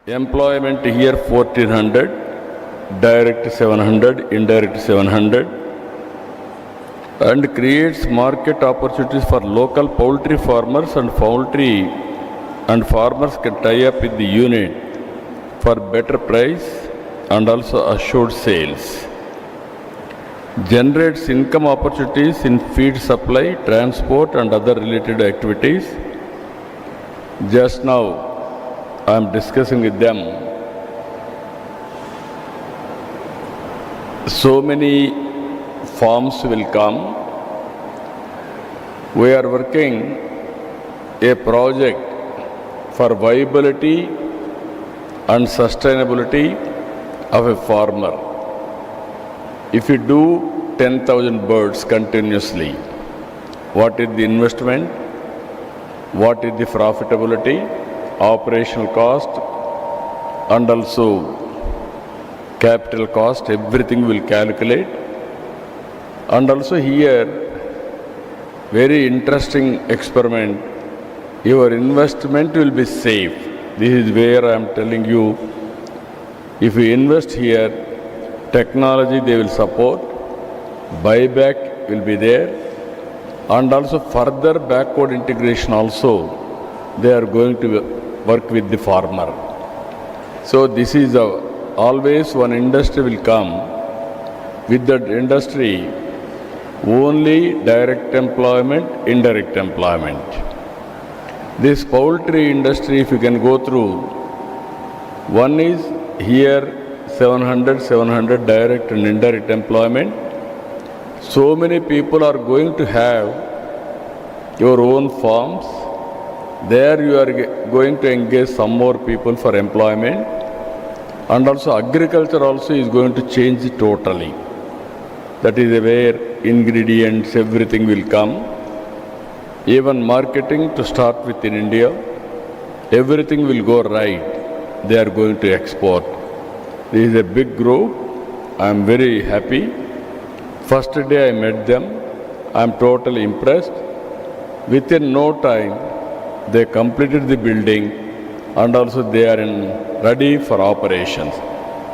Employment here 1400, direct 700, indirect 700, and creates market opportunities for local poultry farmers, and farmers can tie up with the unit for better price and also assured sales. Generates income opportunities in feed supply, transport and other related activities. Just now I am discussing with them. So many farms will come. We are working a project for viability and sustainability of a farmer. If you do 10,000 birds continuously, what is the investment? What is the profitability, operational cost, and also capital cost? Everything will calculate. And also here, very interesting experiment, your investment will be safe. This is where I am telling you, if you invest here, technology they will support, buyback will be there, and also further backward integration also they are going to work with the farmer. So this is always one industry will come. With that industry, only direct employment, indirect employment. This poultry industry, if you can go through, one is here 700 direct and indirect employment. So many people are going to have your own farms. There you are going to engage some more people for employment, and also agriculture also is going to change totally. That is where ingredients, everything will come. Even marketing to start with in India, everything will go right. They are going to export. This is a big group. I am very happy. First day I met them, I am totally impressed. Within no time, they completed the building and also they are ready for operations.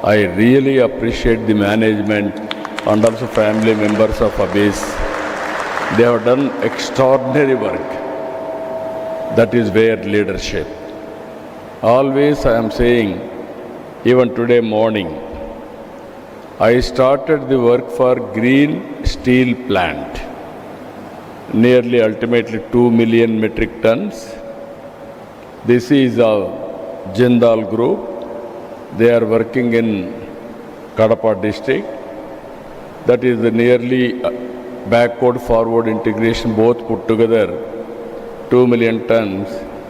I really appreciate the management and also family members of Abyss. They have done extraordinary work. That is where leadership. Always I am saying, even today morning, I started the work for green steel plant. Nearly ultimately 2 million metric tons. This is a Jindal group. They are working in Kadapa district. That is nearly backward forward integration, both put together 2 million tons,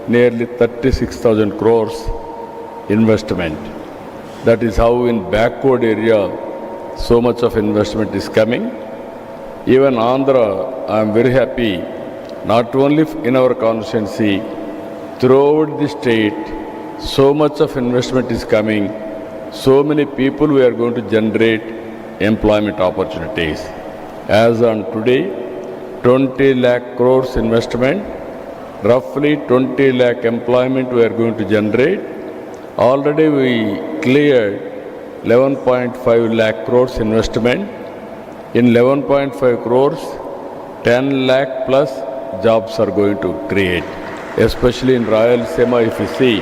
nearly 36,000 crores investment. That is how in backward area so much of investment is coming. Even Andhra, I am very happy, not only in our constituency, throughout the state, so much of investment is coming. So many people we are going to generate employment opportunities. As on today, 20 lakh crores investment, roughly 20 lakh employment we are going to generate. Already we cleared 11.5 lakh crores investment. In 11.5 crores, 10 lakh plus jobs are going to create. Especially in Rayalaseema, if you see,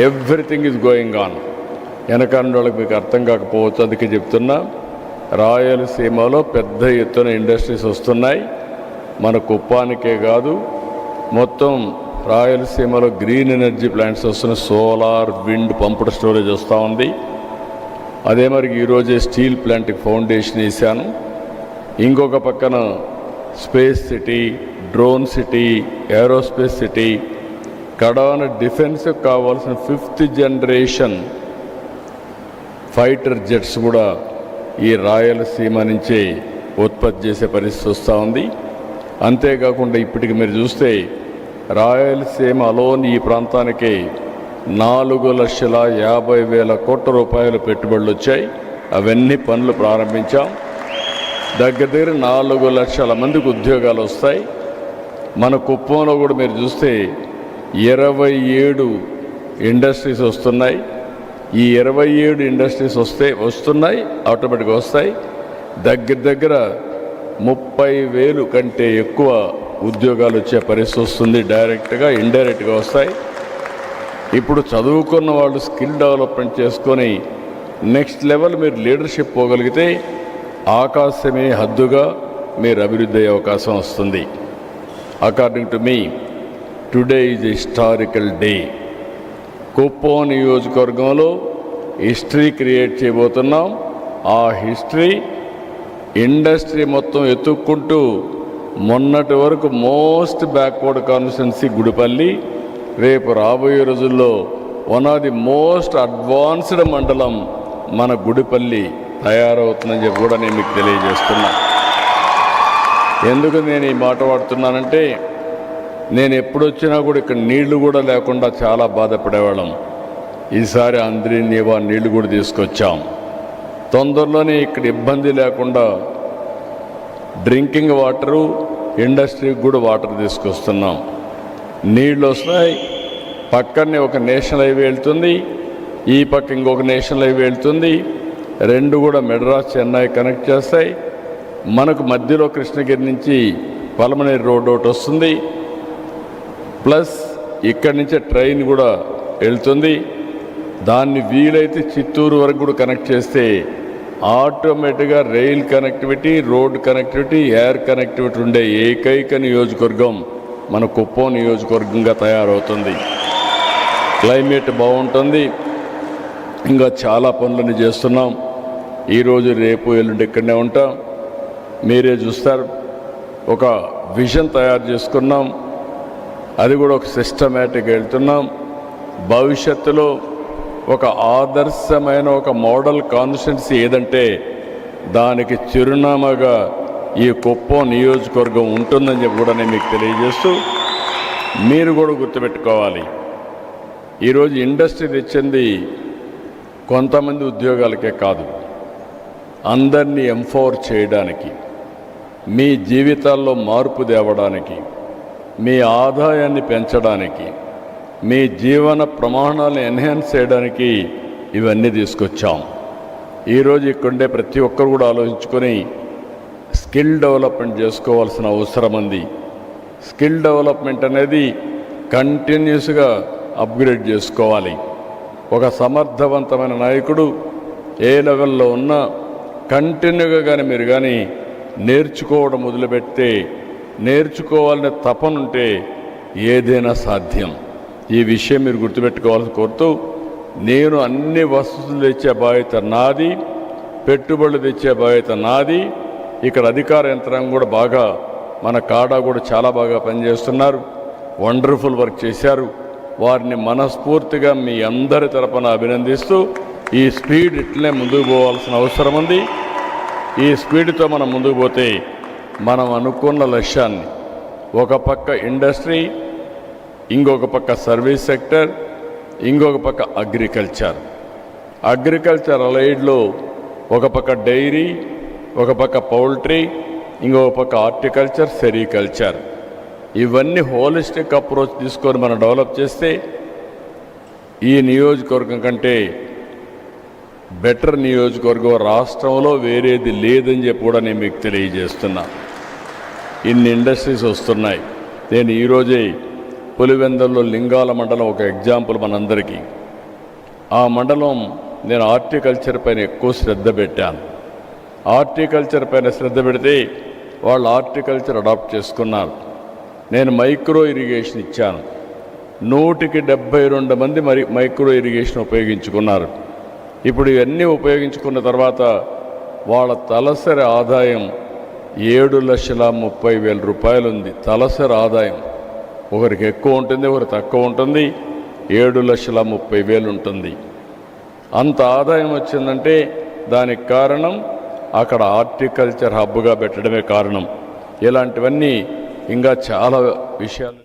everything is going on. వెనకాలంలోకి మీకు అర్థం కాకపోవచ్చు, అందుకే చెప్తున్నా. రాయలసీమలో పెద్ద ఎత్తున industries వస్తున్నాయి. మన కుప్పానికే కాదు, మొత్తం రాయలసీమలో గ్రీన్ ఎనర్జీ ప్లాంట్స్ వస్తున్నాయి. సోలార్, విండ్, పంప్డ్ స్టోరేజ్ వస్తూ ఉంది. అదే మరి ఈరోజే స్టీల్ ప్లాంట్కి ఫౌండేషన్ వేశాను. ఇంకొక పక్కన space city, drone city, aerospace city, కడాన డిఫెన్స్కి కావాల్సిన 5th జనరేషన్ ఫైటర్ జెట్స్ కూడా ఈ రాయలసీమ నుంచే ఉత్పత్తి చేసే పరిస్థితి వస్తూ ఉంది. అంతేకాకుండా ఇప్పటికి మీరు చూస్తే రాయలసీమ అలోన్ ఈ ప్రాంతానికి 4,50,000 కోట్ల రూపాయల పెట్టుబడులు వచ్చాయి. అవన్నీ పనులు ప్రారంభించాం. దగ్గర 4 లక్షల మందికి ఉద్యోగాలు వస్తాయి. మన కుప్పంలో కూడా మీరు చూస్తే 27 ఇండస్ట్రీస్ వస్తున్నాయి. ఈ 27 ఇండస్ట్రీస్ వస్తున్నాయి, ఆటోమేటిక్గా వస్తాయి. దగ్గర 30,000 కంటే ఎక్కువ ఉద్యోగాలు వచ్చే పరిస్థితి వస్తుంది. డైరెక్ట్గా ఇండైరెక్ట్గా వస్తాయి. ఇప్పుడు చదువుకున్న వాళ్ళు స్కిల్ డెవలప్మెంట్ చేసుకొని నెక్స్ట్ లెవెల్ మీరు లీడర్షిప్ పోగలిగితే ఆకాశమే హద్దుగా మీరు అభివృద్ధి అయ్యే అవకాశం వస్తుంది. According to me, today is historical day. Kuppam నియోజకవర్గంలో హిస్టరీ క్రియేట్ చేయబోతున్నాం. ఆ హిస్టరీ ఇండస్ట్రీ మొత్తం ఎత్తుక్కుంటూ మొన్నటి వరకు మోస్ట్ బ్యాక్వర్డ్ కాన్స్టిట్యున్సీ గుడిపల్లి, రేపు రాబోయే రోజుల్లో one of the most advanced మండలం మన గుడిపల్లి తయారవుతుందని చెప్పి కూడా నేను మీకు తెలియజేస్తున్నా. ఎందుకు నేను ఈ మాట వాడుతున్నానంటే, నేను ఎప్పుడొచ్చినా కూడా ఇక్కడ నీళ్లు కూడా లేకుండా చాలా బాధపడేవాళ్ళం. ఈసారి అందరి నీళ్లు కూడా తీసుకొచ్చాం. తొందరలోనే ఇక్కడ ఇబ్బంది లేకుండా డ్రింకింగ్ వాటరు, ఇండస్ట్రీకి కూడా వాటర్ తీసుకొస్తున్నాం. నీళ్ళు వస్తాయి. పక్కనే ఒక నేషనల్ హైవే వెళ్తుంది, ఈ పక్క ఇంకొక నేషనల్ హైవే వెళ్తుంది. రెండు కూడా మెడ్రాస్ చెన్నై కనెక్ట్ చేస్తాయి. మనకు మధ్యలో కృష్ణగిరి నుంచి పలమనేరు రోడ్ ఒకటి వస్తుంది. ప్లస్ ఇక్కడి నుంచే ట్రైన్ కూడా వెళ్తుంది. దాన్ని వీలైతే చిత్తూరు వరకు కూడా కనెక్ట్ చేస్తే ఆటోమేటిక్గా rail connectivity, road connectivity, air connectivity ఉండే ఏకైక నియోజకవర్గం మన కుప్పం నియోజకవర్గంగా తయారవుతుంది. క్లైమేట్ బాగుంటుంది. ఇంకా చాలా పనులను చేస్తున్నాం. ఈరోజు రేపు ఎల్లుండి ఇక్కడనే ఉంటాం. మీరే చూస్తారు. ఒక విజన్ తయారు చేసుకున్నాం. అది కూడా ఒక సిస్టమేటిక్గా వెళ్తున్నాం. భవిష్యత్తులో ఒక ఆదర్శమైన ఒక మోడల్ కాన్స్టిట్యున్సీ ఏదంటే దానికి చిరునామాగా ఈ కుప్పం నియోజకవర్గం ఉంటుందని చెప్పి కూడా నేను మీకు తెలియజేస్తూ, మీరు కూడా గుర్తుపెట్టుకోవాలి, ఈరోజు ఇండస్ట్రీ తెచ్చింది కొంతమంది ఉద్యోగాలకే కాదు, అందరినీ ఎంపవర్ చేయడానికి, మీ జీవితాల్లో మార్పు తేవడానికి, మీ ఆదాయాన్ని పెంచడానికి, మీ జీవన ప్రమాణాలను ఎన్హాన్స్ చేయడానికి ఇవన్నీ తీసుకొచ్చాం. ఈరోజు ఇక్కడుండే ప్రతి ఒక్కరు కూడా ఆలోచించుకొని స్కిల్ డెవలప్మెంట్ చేసుకోవాల్సిన అవసరం ఉంది. స్కిల్ డెవలప్మెంట్ అనేది కంటిన్యూస్గా అప్గ్రేడ్ చేసుకోవాలి. ఒక సమర్థవంతమైన నాయకుడు ఏ లెవెల్లో ఉన్నా కంటిన్యూగా కానీ మీరు కానీ నేర్చుకోవడం మొదలుపెడితే, నేర్చుకోవాలనే తపనుంటే ఏదైనా సాధ్యం. ఈ విషయం మీరు గుర్తుపెట్టుకోవాలని కోరుతూ, నేను అన్ని వసతులు తెచ్చే బాధ్యత నాది, పెట్టుబడులు తెచ్చే బాధ్యత నాది. ఇక్కడ అధికార యంత్రాంగం కూడా బాగా, మన కాడా కూడా చాలా బాగా పనిచేస్తున్నారు, వండర్ఫుల్ వర్క్ చేశారు. వారిని మనస్ఫూర్తిగా మీ అందరి తరపున అభినందిస్తూ, ఈ స్పీడ్ ఇట్లనే ముందుకు పోవాల్సిన అవసరం ఉంది. ఈ స్పీడ్తో మనం ముందుకు పోతే మనం అనుకున్న లక్ష్యాన్ని, ఒక పక్క ఇండస్ట్రీ, ఇంకొక పక్క సర్వీస్ సెక్టర్, ఇంకొక పక్క అగ్రికల్చర్ అలైడ్లో ఒక పక్క డైరీ, ఒక పక్క పౌల్ట్రీ, ఇంకొక పక్క హార్టికల్చర్, సెరికల్చర్, ఇవన్నీ హోలిస్టిక్ అప్రోచ్ తీసుకొని మనం డెవలప్ చేస్తే ఈ నియోజకవర్గం కంటే బెటర్ నియోజకవర్గం రాష్ట్రంలో వేరేది లేదని చెప్పి కూడా నేను మీకు తెలియజేస్తున్నా. ఇన్ని ఇండస్ట్రీస్ వస్తున్నాయి. నేను ఈరోజే పులివెందుల్లో లింగాల మండలం ఒక ఎగ్జాంపుల్ మనందరికీ. ఆ మండలం నేను హార్టికల్చర్ పైన ఎక్కువ శ్రద్ధ పెట్టాను. హార్టికల్చర్ పైన శ్రద్ధ పెడితే వాళ్ళు హార్టికల్చర్ అడాప్ట్ చేసుకున్నారు. నేను మైక్రో ఇరిగేషన్ ఇచ్చాను. 172 మంది మైక్రో ఇరిగేషన్ ఉపయోగించుకున్నారు. ఇప్పుడు ఇవన్నీ ఉపయోగించుకున్న తర్వాత వాళ్ళ తలసరి ఆదాయం 7,30,000 రూపాయలు ఉంది. తలసరి ఆదాయం ఒకరికి ఎక్కువ ఉంటుంది, ఒకరికి తక్కువ ఉంటుంది. 7,30,000 ఉంటుంది. అంత ఆదాయం వచ్చిందంటే దానికి కారణం అక్కడ హార్టికల్చర్ హబ్గా పెట్టడమే కారణం. ఇలాంటివన్నీ ఇంకా చాలా విషయాలు